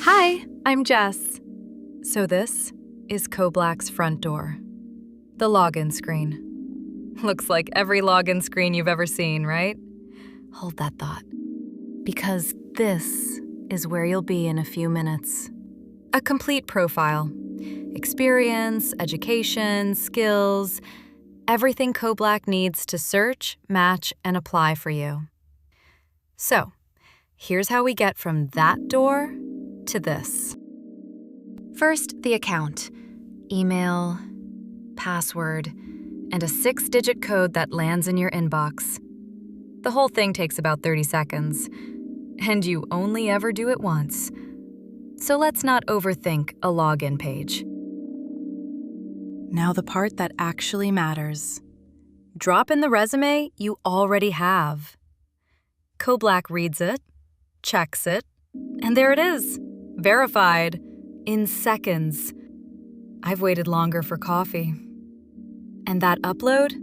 Hi, I'm Jess. So this is CoBlack's front door. The login screen. Looks like every login screen you've ever seen, right? Hold that thought. Because this is where you'll be in a few minutes. A complete profile. Experience, education, skills, everything CoBlack needs to search, match, and apply for you. So, here's how we get from that door to this. First, the account. Email, password, and a 6-digit code that lands in your inbox. The whole thing takes about 30 seconds, and you only ever do it once. So let's not overthink a login page. Now the part that actually matters. Drop in the resume you already have. CoBlack reads it, checks it, and there it is, verified, in seconds. I've waited longer for coffee. And that upload?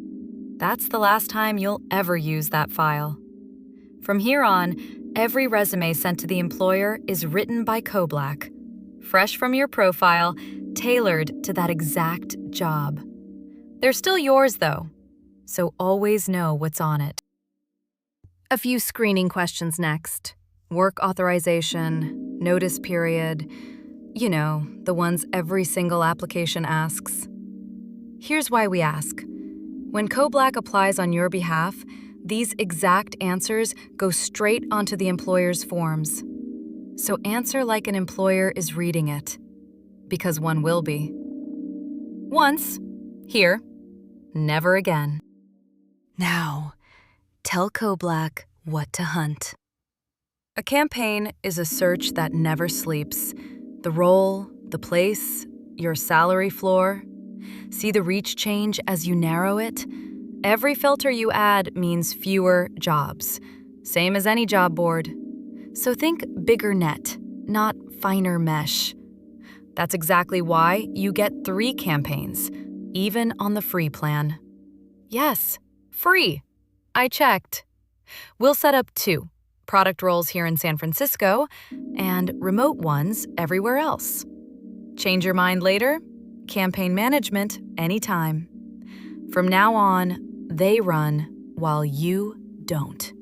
That's the last time you'll ever use that file. From here on, every resume sent to the employer is written by CoBlack, fresh from your profile, tailored to that exact job. They're still yours, though, so always know what's on it. A few screening questions next. Work authorization, notice period, you know, the ones every single application asks. Here's why we ask. When CoBlack applies on your behalf, these exact answers go straight onto the employer's forms. So answer like an employer is reading it, because one will be. Once, here, never again. Now, tell CoBlack what to hunt. A campaign is a search that never sleeps. The role, the place, your salary floor. See the reach change as you narrow it? Every filter you add means fewer jobs. Same as any job board. So think bigger net, not finer mesh. That's exactly why you get 3 campaigns, even on the free plan. Yes, free. I checked. We'll set up 2. Product roles here in San Francisco, and remote ones everywhere else. Change your mind later? Campaign management anytime. From now on, they run while you don't.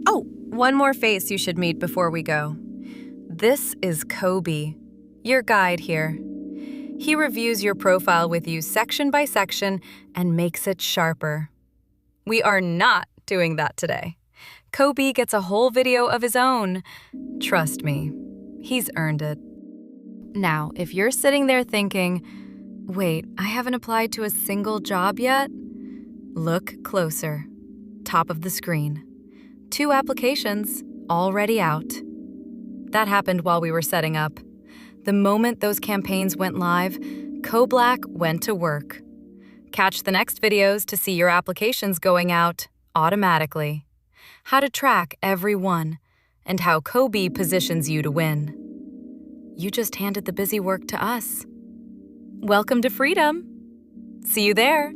Oh, one more face you should meet before we go. This is Kobe, your guide here. He reviews your profile with you section by section and makes it sharper. We are not doing that today. Kobe gets a whole video of his own. Trust me, he's earned it. Now, if you're sitting there thinking, wait, I haven't applied to a single job yet? Look closer. Top of the screen. 2 applications already out. That happened while we were setting up. The moment those campaigns went live, CoBlack went to work. Catch the next videos to see your applications going out automatically. How to track every one, and how Kobe positions you to win. You just handed the busy work to us. Welcome to freedom. See you there.